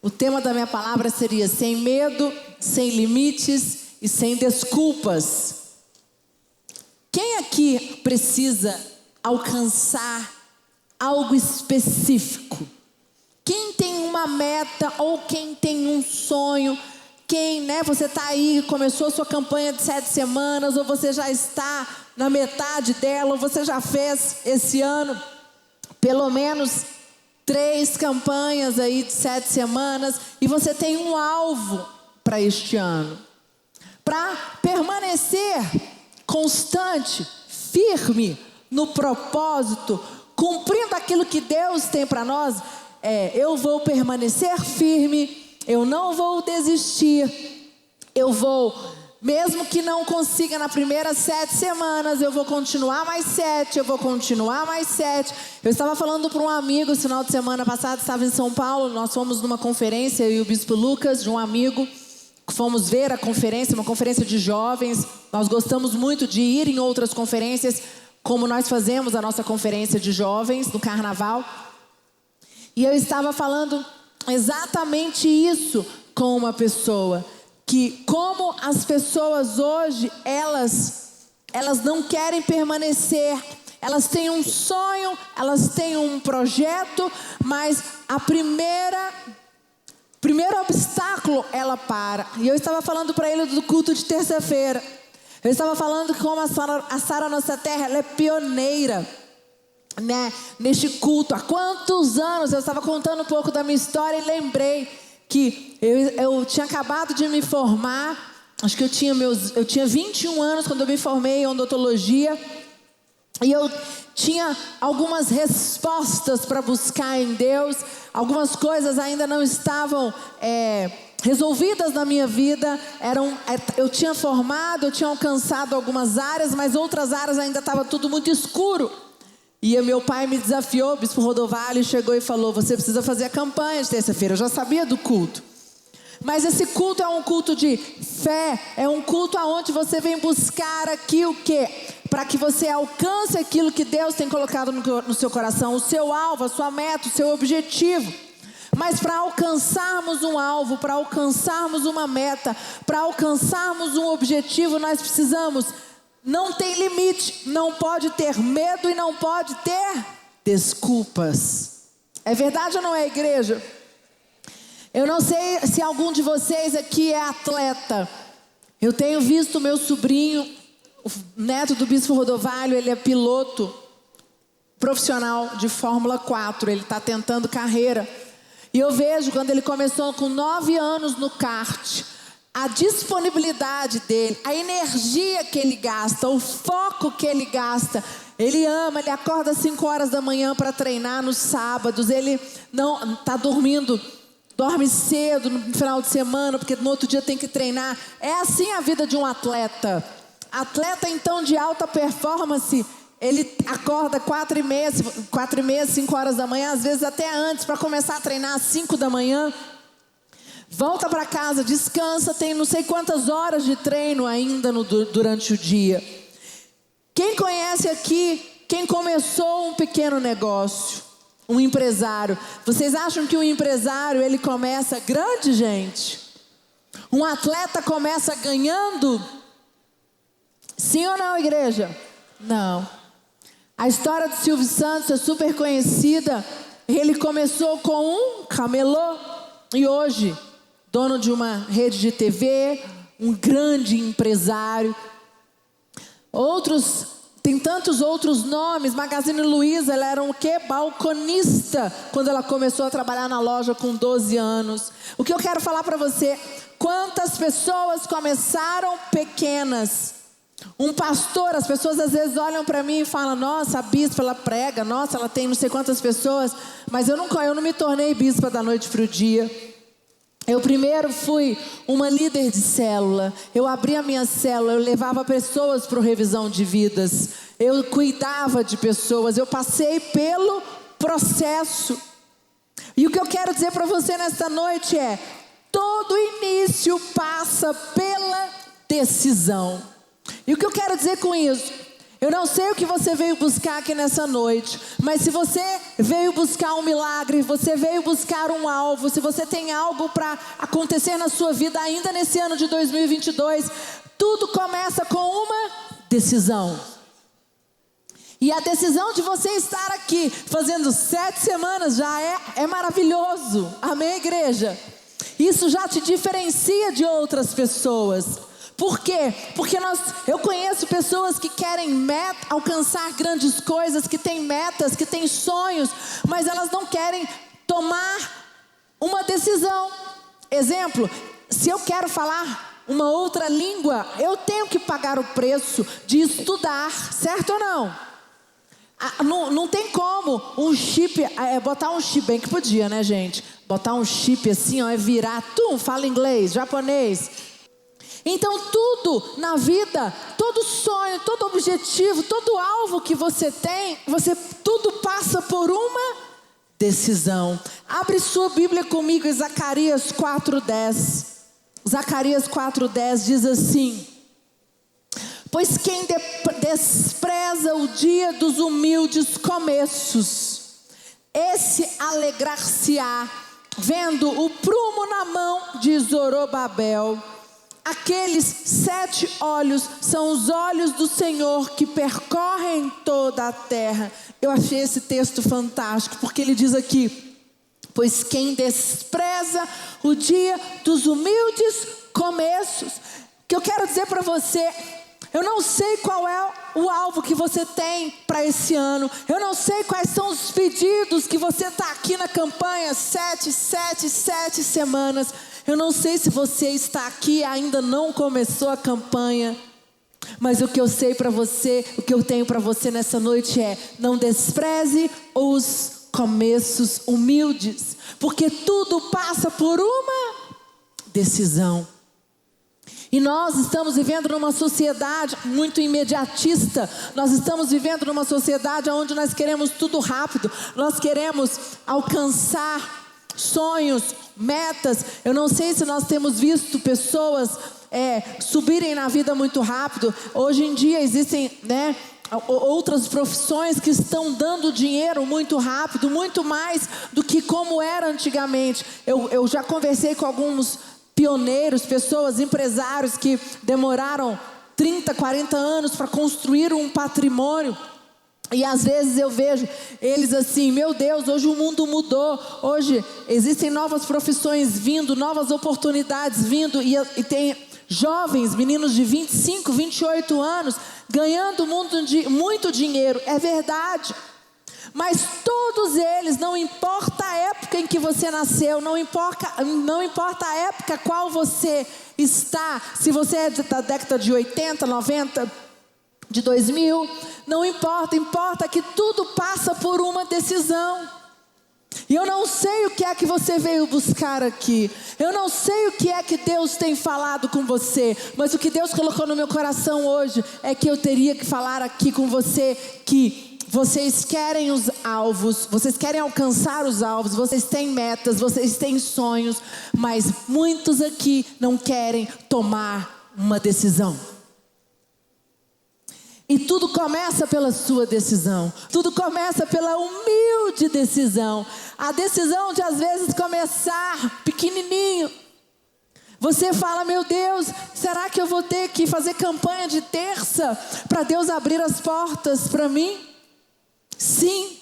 O tema da minha palavra seria sem medo, sem limites e sem desculpas. Quem aqui precisa alcançar algo específico? Quem tem uma meta ou quem tem um sonho? Quem, você está aí, começou a sua campanha de 7 semanas, ou você já está na metade dela, ou você já fez esse ano pelo menos 3 campanhas aí de 7 semanas, e você tem um alvo para este ano. Para permanecer constante, firme no propósito, cumprindo aquilo que Deus tem para nós, eu vou permanecer firme, eu não vou desistir, eu vou, mesmo que não consiga na primeira 7 semanas, eu vou continuar mais 7, eu vou continuar mais 7. Eu estava falando para um amigo, esse final de semana passado, estava em São Paulo, nós fomos numa conferência, eu e o Bispo Lucas, de um amigo, fomos ver a conferência, uma conferência de jovens. Nós gostamos muito de ir em outras conferências, como nós fazemos a nossa conferência de jovens no Carnaval. E eu estava falando exatamente isso com uma pessoa, que como as pessoas hoje, elas não querem permanecer, elas têm um sonho, elas têm um projeto, mas a primeiro obstáculo, ela para. E eu estava falando para ele do culto de terça-feira. Eu estava falando que como a Sara Nossa Terra, ela é pioneira, neste culto. Há quantos anos? Eu estava contando um pouco da minha história e lembrei que eu tinha acabado de me formar. Acho que eu tinha 21 anos quando eu me formei em odontologia. E eu tinha algumas respostas para buscar em Deus. Algumas coisas ainda não estavam resolvidas na minha vida. Eu tinha formado, eu tinha alcançado algumas áreas, mas outras áreas ainda estava tudo muito escuro. E meu pai me desafiou, o Bispo Rodovalho chegou e falou: você precisa fazer a campanha de terça-feira. Eu já sabia do culto. Mas esse culto é um culto de fé, é um culto aonde você vem buscar aqui o quê? Para que você alcance aquilo que Deus tem colocado no seu coração, o seu alvo, a sua meta, o seu objetivo. Mas para alcançarmos um alvo, para alcançarmos uma meta, para alcançarmos um objetivo, nós precisamos, não tem limite, não pode ter medo e não pode ter desculpas. É verdade ou não é, igreja? Eu não sei se algum de vocês aqui é atleta. Eu tenho visto meu sobrinho, o neto do Bispo Rodovalho, ele é piloto profissional de Fórmula 4, ele está tentando carreira. E eu vejo quando ele começou com 9 anos no kart, a disponibilidade dele, a energia que ele gasta, o foco que ele gasta. Ele ama, ele acorda às 5 horas da manhã para treinar nos sábados, ele não está dormindo. Dorme cedo no final de semana, porque no outro dia tem que treinar. É assim a vida de um atleta. Atleta, então, de alta performance, ele acorda 4h30, 5 horas da manhã, às vezes até antes, para começar a treinar às 5 da manhã. Volta para casa, descansa, tem não sei quantas horas de treino ainda durante o dia. Quem conhece aqui, quem começou um pequeno negócio? Um empresário. Vocês acham que um empresário, ele começa grande, gente? Um atleta começa ganhando? Sim ou não, igreja? Não. A história do Silvio Santos é super conhecida. Ele começou com um camelô e hoje, dono de uma rede de TV, um grande empresário. Tem tantos outros nomes. Magazine Luiza, ela era o quê? Balconista, quando ela começou a trabalhar na loja com 12 anos. O que eu quero falar para você, quantas pessoas começaram pequenas? Um pastor, as pessoas às vezes olham para mim e falam: nossa, a bispa, ela prega, nossa, ela tem não sei quantas pessoas. Mas eu não me tornei bispa da noite para o dia. Eu primeiro fui uma líder de célula. Eu abri a minha célula, eu levava pessoas para revisão de vidas. Eu cuidava de pessoas, eu passei pelo processo. E o que eu quero dizer para você nesta noite é: todo início passa pela decisão. E o que eu quero dizer com isso? Eu não sei o que você veio buscar aqui nessa noite, mas se você veio buscar um milagre, você veio buscar um alvo, se você tem algo para acontecer na sua vida ainda nesse ano de 2022, tudo começa com uma decisão. E a decisão de você estar aqui fazendo 7 semanas já é maravilhoso. Amém, igreja? Isso já te diferencia de outras pessoas. Por quê? Porque eu conheço pessoas que querem alcançar grandes coisas, que têm metas, que têm sonhos, mas elas não querem tomar uma decisão. Exemplo, se eu quero falar uma outra língua, eu tenho que pagar o preço de estudar, certo ou não? Não tem como um chip, botar um chip, bem que podia, né, gente? Botar um chip assim, ó, virar, fala inglês, japonês. Então tudo na vida, todo sonho, todo objetivo, todo alvo que você tem, tudo passa por uma decisão. Abre sua Bíblia comigo em Zacarias 4:10. Zacarias 4:10 diz assim: pois quem despreza o dia dos humildes começos, esse alegrar-se-á, vendo o prumo na mão de Zorobabel. Aqueles 7 olhos são os olhos do Senhor que percorrem toda a terra. Eu achei esse texto fantástico, porque ele diz aqui: pois quem despreza o dia dos humildes começos. O que eu quero dizer para você, eu não sei qual é o alvo que você tem para esse ano. Eu não sei quais são os pedidos que você está aqui na campanha 7 semanas. Eu não sei se você está aqui e ainda não começou a campanha. Mas o que eu sei para você, o que eu tenho para você nessa noite é: não despreze os começos humildes, porque tudo passa por uma decisão. E nós estamos vivendo numa sociedade muito imediatista. Nós estamos vivendo numa sociedade onde nós queremos tudo rápido. Nós queremos alcançar sonhos, metas. Eu não sei se nós temos visto pessoas subirem na vida muito rápido. Hoje em dia existem, outras profissões que estão dando dinheiro muito rápido, muito mais do que como era antigamente. Eu já conversei com alguns pioneiros, pessoas, empresários que demoraram 30, 40 anos para construir um patrimônio. E às vezes eu vejo eles assim: meu Deus, hoje o mundo mudou. Hoje existem novas profissões vindo, novas oportunidades vindo. E tem jovens, meninos de 25, 28 anos ganhando muito dinheiro. É verdade. Mas todos eles, não importa a época em que você nasceu, não importa a época qual você está, se você é da década de 80, 90, de 2000, não importa, importa que tudo passa por uma decisão. E eu não sei o que é que você veio buscar aqui, eu não sei o que é que Deus tem falado com você, mas o que Deus colocou no meu coração hoje é que eu teria que falar aqui com você que vocês querem os alvos, vocês querem alcançar os alvos, vocês têm metas, vocês têm sonhos, mas muitos aqui não querem tomar uma decisão. E tudo começa pela sua decisão, tudo começa pela humilde decisão, a decisão de às vezes começar pequenininho. Você fala: meu Deus, será que eu vou ter que fazer campanha de terça para Deus abrir as portas para mim? Sim,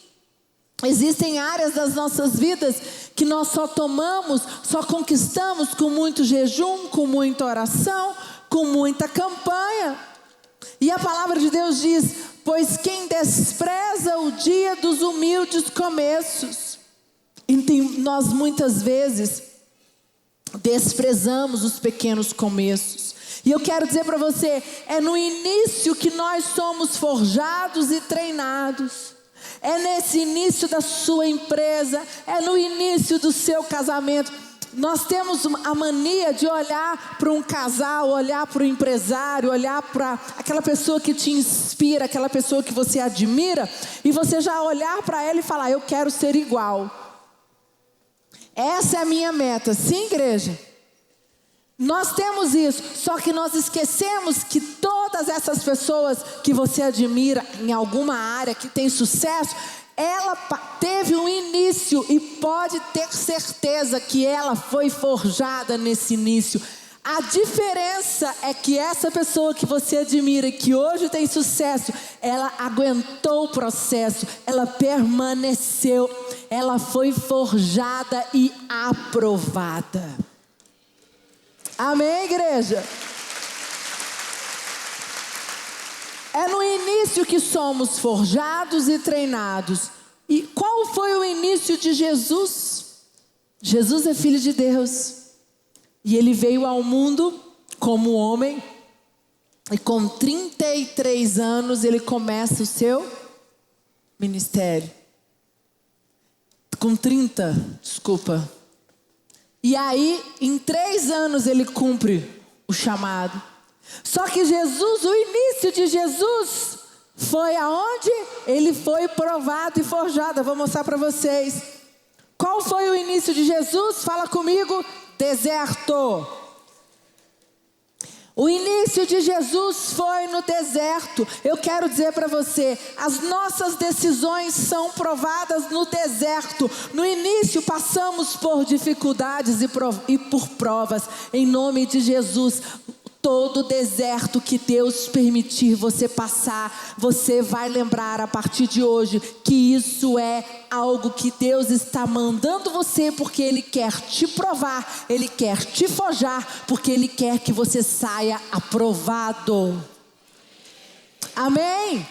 existem áreas das nossas vidas que nós só conquistamos com muito jejum, com muita oração, com muita campanha. E a palavra de Deus diz: pois quem despreza o dia dos humildes começos. E nós muitas vezes desprezamos os pequenos começos. E eu quero dizer para você, é no início que nós somos forjados e treinados. É nesse início da sua empresa, é no início do seu casamento. Nós temos a mania de olhar para um casal, olhar para o empresário, olhar para aquela pessoa que te inspira, aquela pessoa que você admira, e você já olhar para ela e falar: eu quero ser igual. Essa é a minha meta. Sim, igreja? Nós temos isso, só que nós esquecemos que todas essas pessoas que você admira em alguma área, que tem sucesso, ela teve um início e pode ter certeza que ela foi forjada nesse início. A diferença é que essa pessoa que você admira, que hoje tem sucesso, ela aguentou o processo, ela permaneceu, ela foi forjada e aprovada. Amém, igreja? É no início que somos forjados e treinados. E qual foi o início de Jesus? Jesus é filho de Deus. E ele veio ao mundo como homem. E com 33 anos ele começa o seu ministério. Com 30, desculpa. E aí, em 3 anos ele cumpre o chamado. Só que Jesus, o início de Jesus foi aonde? Ele foi provado e forjado. Eu vou mostrar para vocês. Qual foi o início de Jesus? Fala comigo. Deserto. O início de Jesus foi no deserto. Eu quero dizer para você, as nossas decisões são provadas no deserto. No início passamos por dificuldades e por provas. Em nome de Jesus, todo deserto que Deus permitir você passar, você vai lembrar a partir de hoje que isso é algo que Deus está mandando você, porque Ele quer te provar, Ele quer te forjar, porque Ele quer que você saia aprovado. Amém?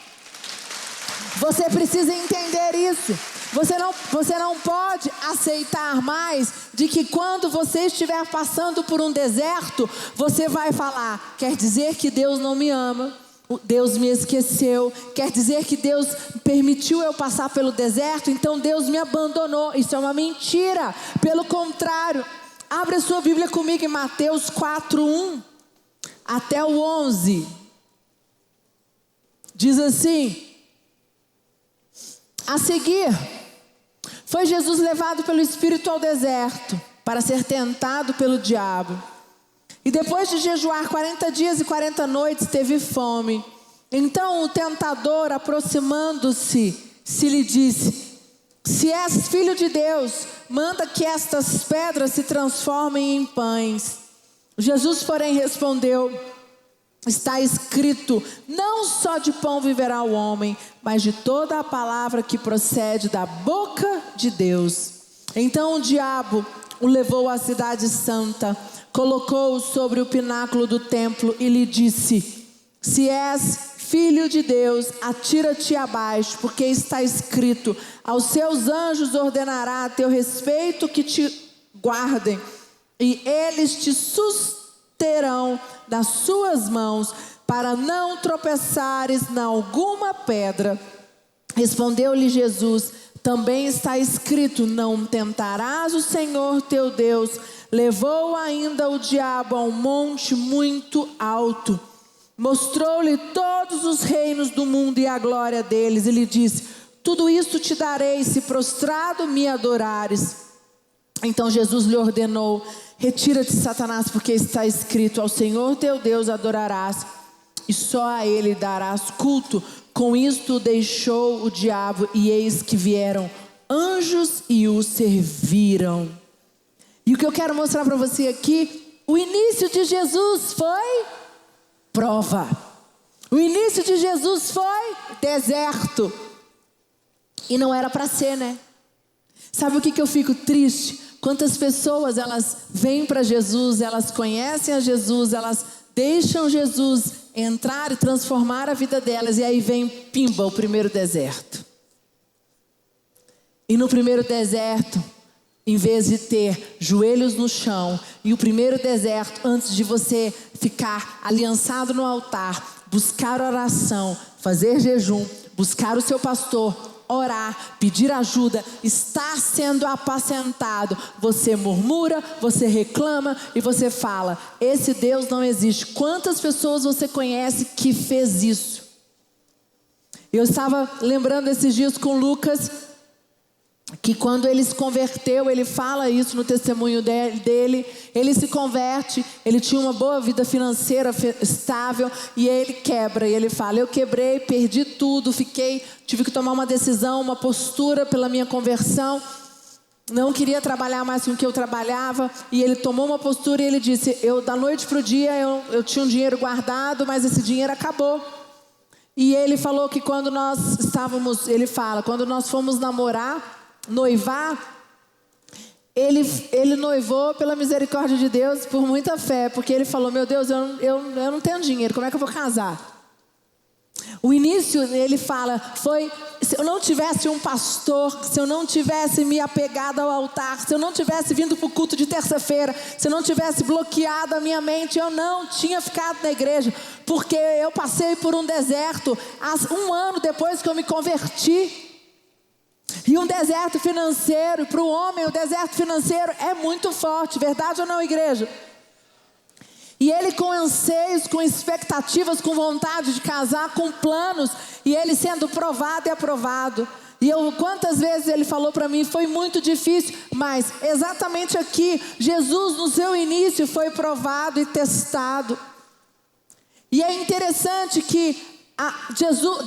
Você precisa entender isso. Você não pode aceitar mais de que quando você estiver passando por um deserto, você vai falar, quer dizer que Deus não me ama, Deus me esqueceu, quer dizer que Deus permitiu eu passar pelo deserto, então Deus me abandonou. Isso é uma mentira. Pelo contrário, abre a sua Bíblia comigo em Mateus 4:1 até o 11. Diz assim: a seguir, foi Jesus levado pelo Espírito ao deserto para ser tentado pelo diabo. E depois de jejuar 40 dias e 40 noites, teve fome. Então o tentador, aproximando-se, lhe disse: se és filho de Deus, manda que estas pedras se transformem em pães. Jesus, porém, respondeu: está escrito, não só de pão viverá o homem, mas de toda a palavra que procede da boca de Deus. Então o diabo o levou à cidade santa, colocou-o sobre o pináculo do templo e lhe disse: se és filho de Deus, atira-te abaixo, porque está escrito, aos seus anjos ordenará a teu respeito que te guardem, e eles te susterão das suas mãos, para não tropeçares em alguma pedra. Respondeu-lhe Jesus: também está escrito, não tentarás o Senhor teu Deus. Levou ainda o diabo a um monte muito alto, mostrou-lhe todos os reinos do mundo e a glória deles, e lhe disse: tudo isto te darei, se prostrado me adorares. Então Jesus lhe ordenou: retira-te, Satanás, porque está escrito, ao Senhor teu Deus adorarás, e só a Ele darás culto. Com isto deixou o diabo, e eis que vieram anjos e o serviram. E o que eu quero mostrar para você aqui, o início de Jesus foi prova. O início de Jesus foi deserto. E não era para ser, né? Sabe o que eu fico triste? Quantas pessoas elas vêm para Jesus, elas conhecem a Jesus, elas deixam Jesus entrar e transformar a vida delas, e aí vem, pimba, o primeiro deserto. E no primeiro deserto, em vez de ter joelhos no chão, e o primeiro deserto, antes de você ficar aliançado no altar, buscar oração, fazer jejum, buscar o seu pastor, orar, pedir ajuda, estar sendo apacentado, você murmura, você reclama e você fala: esse Deus não existe. Quantas pessoas você conhece que fez isso? Eu estava lembrando esses dias com o Lucas, que quando ele se converteu, ele fala isso no testemunho dele, ele se converte, ele tinha uma boa vida financeira estável, e ele quebra, e ele fala: eu quebrei, perdi tudo, tive que tomar uma decisão, uma postura pela minha conversão, não queria trabalhar mais com o que eu trabalhava, e ele tomou uma postura e ele disse: da noite para o dia eu tinha um dinheiro guardado, mas esse dinheiro acabou. E ele falou que quando nós fomos noivar, ele noivou pela misericórdia de Deus, por muita fé, porque ele falou: meu Deus, eu não tenho dinheiro, como é que eu vou casar? O início, ele fala, foi: se eu não tivesse um pastor, se eu não tivesse me apegado ao altar, se eu não tivesse vindo para o culto de terça-feira, se eu não tivesse bloqueado a minha mente, eu não tinha ficado na igreja, porque eu passei por um deserto, 1 ano depois que eu me converti. E um deserto financeiro, para o homem o deserto financeiro é muito forte, verdade ou não, igreja? E ele com anseios, com expectativas, com vontade de casar, com planos, e ele sendo provado e aprovado. E quantas vezes ele falou para mim: foi muito difícil, mas exatamente aqui, Jesus no seu início foi provado e testado. E é interessante que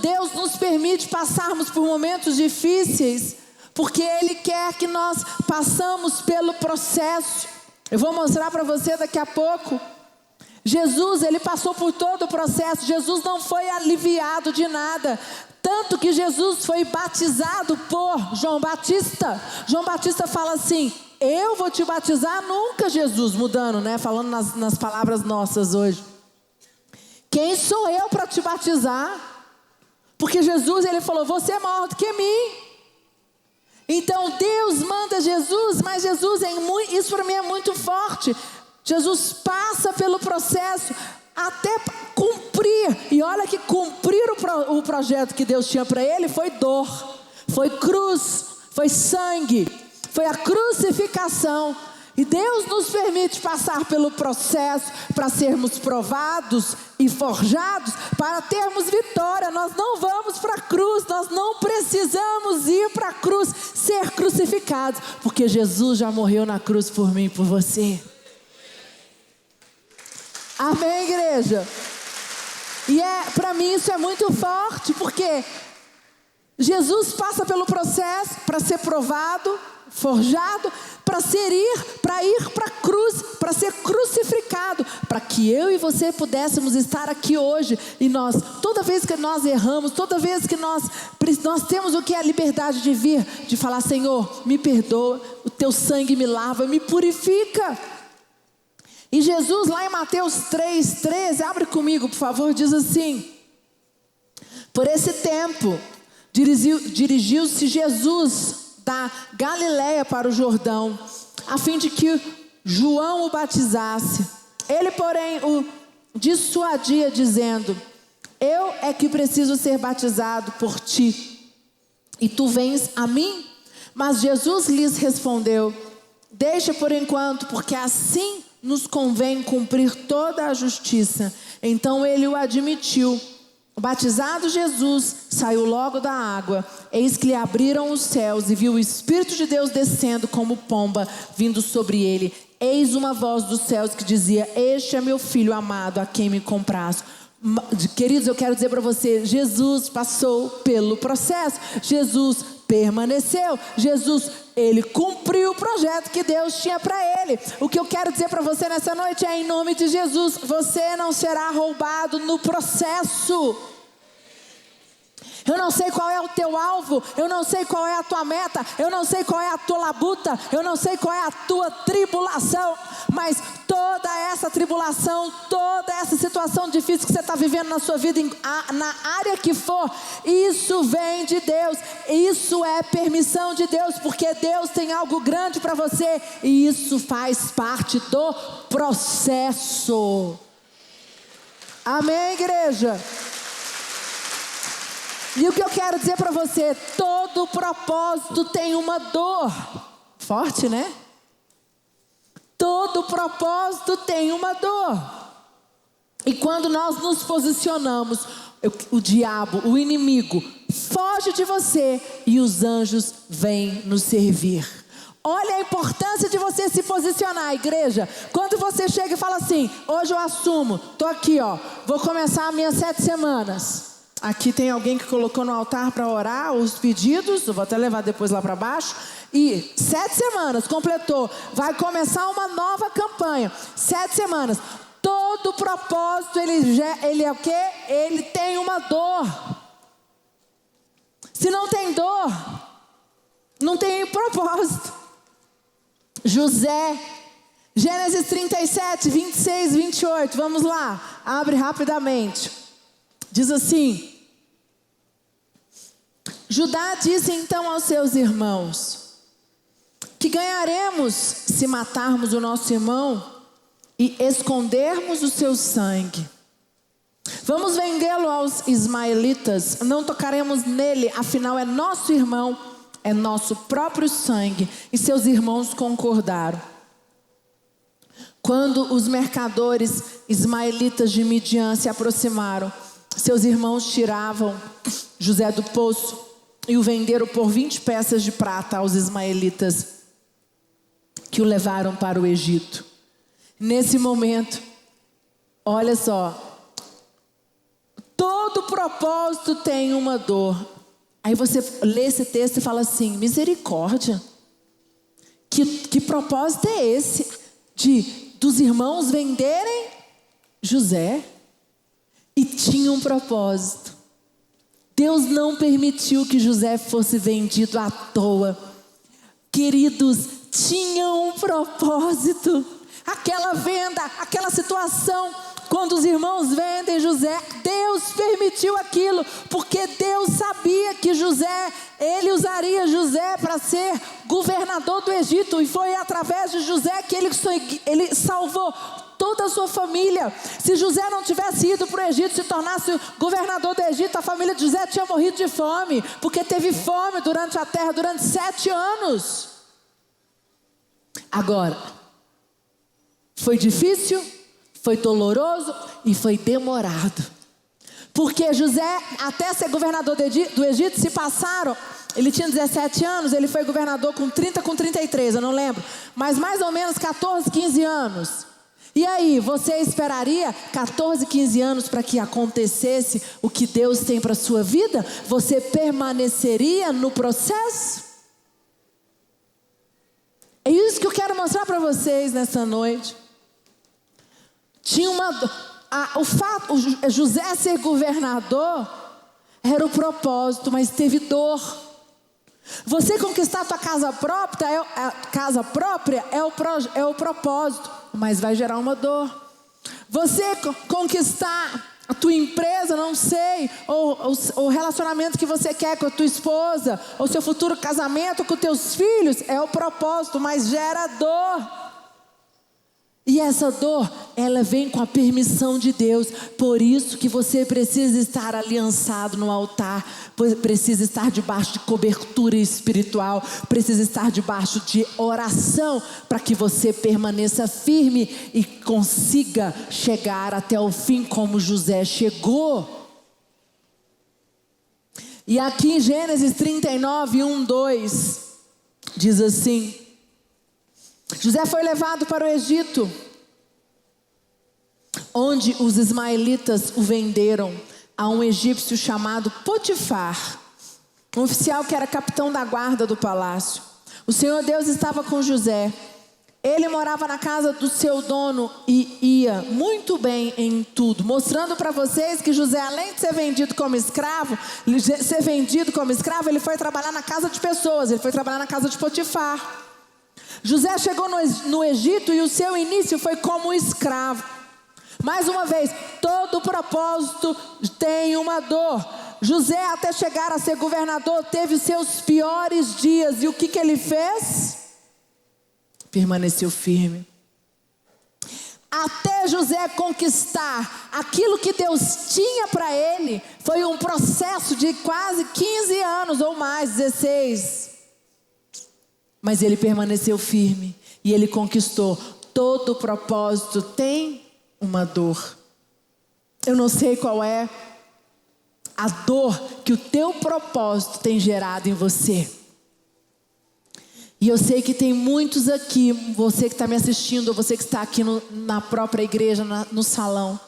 Deus nos permite passarmos por momentos difíceis, porque Ele quer que nós passamos pelo processo. Eu vou mostrar para você daqui a pouco. Jesus, ele passou por todo o processo. Jesus não foi aliviado de nada, tanto que Jesus foi batizado por João Batista. João Batista fala assim: eu vou te batizar nunca, Jesus, mudando, né? Falando nas palavras nossas hoje. Quem sou eu para te batizar? Porque Jesus, ele falou: você é maior do que mim. Então Deus manda Jesus, mas Jesus, isso para mim é muito forte. Jesus passa pelo processo até cumprir. E olha que cumprir o projeto que Deus tinha para ele foi dor, foi cruz, foi sangue, foi a crucificação. E Deus nos permite passar pelo processo para sermos provados e forjados, para termos vitória. Nós não vamos para a cruz, nós não precisamos ir para a cruz, ser crucificados, porque Jesus já morreu na cruz por mim e por você. Amém, igreja? E para mim isso é muito forte, porque Jesus passa pelo processo para ser provado, forjado, para ir para a cruz, para ser crucificado, para que eu e você pudéssemos estar aqui hoje. E toda vez que nós erramos, toda vez que nós temos o que é a liberdade de vir, de falar: Senhor, me perdoa, o teu sangue me lava, me purifica. E Jesus, lá em Mateus 3:13, abre comigo, por favor, diz assim: por esse tempo, dirigiu-se Jesus da Galileia para o Jordão, a fim de que João o batizasse. Ele, porém, o dissuadia, dizendo: eu é que preciso ser batizado por ti, e tu vens a mim? Mas Jesus lhes respondeu: deixa por enquanto, porque assim nos convém cumprir toda a justiça. Então ele o admitiu. Batizado Jesus, saiu logo da água. Eis que lhe abriram os céus, e viu o Espírito de Deus descendo como pomba, vindo sobre ele. Eis uma voz dos céus que dizia: este é meu filho amado, a quem me comprazo. Queridos, eu quero dizer para você: Jesus passou pelo processo, Jesus permaneceu, Jesus, ele cumpriu o projeto que Deus tinha para ele. O que eu quero dizer para você nessa noite é: em nome de Jesus, você não será roubado no processo. Eu não sei qual é o teu alvo, eu não sei qual é a tua meta, eu não sei qual é a tua labuta, eu não sei qual é a tua tribulação, mas toda essa tribulação, toda essa situação difícil que você está vivendo na sua vida, na área que for, isso vem de Deus, isso é permissão de Deus, porque Deus tem algo grande para você, e isso faz parte do processo. Amém, igreja? E o que eu quero dizer para você: todo propósito tem uma dor. Forte, né? Todo propósito tem uma dor. E quando nós nos posicionamos o diabo, o inimigo, foge de você e os anjos vêm nos servir. Olha a importância de você se posicionar, igreja. Quando você chega e fala assim: hoje eu assumo, estou aqui, vou começar as minhas 7 semanas. Aqui tem alguém que colocou no altar para orar os pedidos, eu vou até levar depois lá para baixo. E 7 semanas, completou, vai começar uma nova campanha. 7 semanas, todo propósito, ele é o quê? Ele tem uma dor. Se não tem dor, não tem propósito. José, Gênesis 37, 26, 28, vamos lá, abre rapidamente. Diz assim: Judá disse então aos seus irmãos: que ganharemos se matarmos o nosso irmão e escondermos o seu sangue? Vamos vendê-lo aos ismaelitas, não tocaremos nele, afinal é nosso irmão, é nosso próprio sangue. E seus irmãos concordaram. Quando os mercadores ismaelitas de Midian se aproximaram, seus irmãos tiravam José do poço e o venderam por 20 peças de prata aos ismaelitas, que o levaram para o Egito. Nesse momento, olha só, todo propósito tem uma dor. Aí você lê esse texto e fala assim: misericórdia, que propósito é esse dos irmãos venderem José? E tinha um propósito. Deus não permitiu que José fosse vendido à toa. Queridos, tinha um propósito. Aquela venda, aquela situação, quando os irmãos vendem José, Deus permitiu aquilo, porque Deus sabia que ele usaria José para ser governador do Egito, e foi através de José que ele salvou toda a sua família. Se José não tivesse ido para o Egito, se tornasse governador do Egito, a família de José tinha morrido de fome, porque teve fome durante a terra, durante 7 anos. Agora, foi difícil, foi doloroso e foi demorado, porque José, até ser governador do Egito, se passaram, ele tinha 17 anos, ele foi governador com 33, eu não lembro, mas mais ou menos 14, 15 anos. E aí, você esperaria 14, 15 anos para que acontecesse o que Deus tem para a sua vida? Você permaneceria no processo? É isso que eu quero mostrar para vocês nessa noite. Tinha José ser governador era o propósito, mas teve dor. Você conquistar a tua casa própria é o propósito, mas vai gerar uma dor. Você conquistar a tua empresa, não sei, ou o relacionamento que você quer com a tua esposa, ou seu futuro casamento com teus filhos, é o propósito, mas gera dor. E essa dor, ela vem com a permissão de Deus. Por isso que você precisa estar aliançado no altar, precisa estar debaixo de cobertura espiritual, precisa estar debaixo de oração, para que você permaneça firme e consiga chegar até o fim como José chegou. E aqui em Gênesis 39, 1, 2, diz assim: José foi levado para o Egito, onde os ismaelitas o venderam a um egípcio chamado Potifar, um oficial que era capitão da guarda do palácio. O Senhor Deus estava com José. Ele morava na casa do seu dono e ia muito bem em tudo, mostrando para vocês que José, além de ser vendido como escravo, ele foi trabalhar na casa de pessoas, ele foi trabalhar na casa de Potifar. José chegou no Egito e o seu início foi como escravo. Mais uma vez, todo propósito tem uma dor. José, até chegar a ser governador, teve seus piores dias. E o que ele fez? Permaneceu firme. Até José conquistar aquilo que Deus tinha para ele, foi um processo de quase 15 anos ou mais, 16. Mas ele permaneceu firme e ele conquistou. Todo propósito tem uma dor. Eu não sei qual é a dor que o teu propósito tem gerado em você. E eu sei que tem muitos aqui, você que está me assistindo, ou você que está aqui na própria igreja, no salão.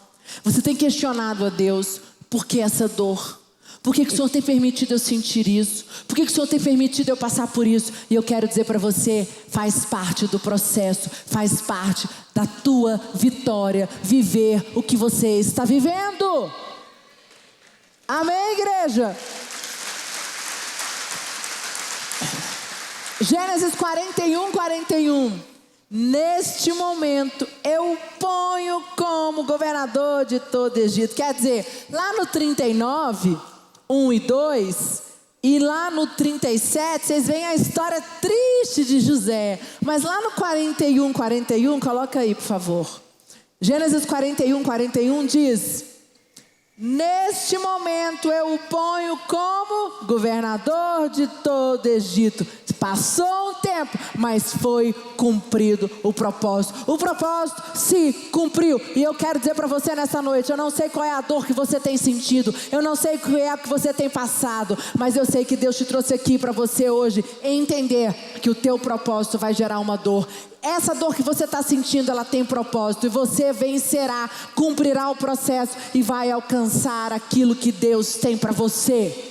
Você tem questionado a Deus, por que essa dor? Por que o Senhor tem permitido eu sentir isso? Por que o Senhor tem permitido eu passar por isso? E eu quero dizer para você, faz parte do processo, faz parte da tua vitória, viver o que você está vivendo. Amém, igreja? Gênesis 41. Neste momento eu ponho como governador de todo o Egito. Quer dizer, lá no 39, 1 e 2, e lá no 37, vocês veem a história triste de José. Mas lá no 41, coloca aí, por favor. Gênesis 41 diz: neste momento eu o ponho como governador de todo o Egito. Passou um tempo, mas foi cumprido o propósito. O propósito se cumpriu. E eu quero dizer para você nessa noite, eu não sei qual é a dor que você tem sentido, eu não sei qual é a que você tem passado, mas eu sei que Deus te trouxe aqui para você hoje entender que o teu propósito vai gerar uma dor. Essa dor que você está sentindo, ela tem propósito, e você vencerá, cumprirá o processo e vai alcançar aquilo que Deus tem para você.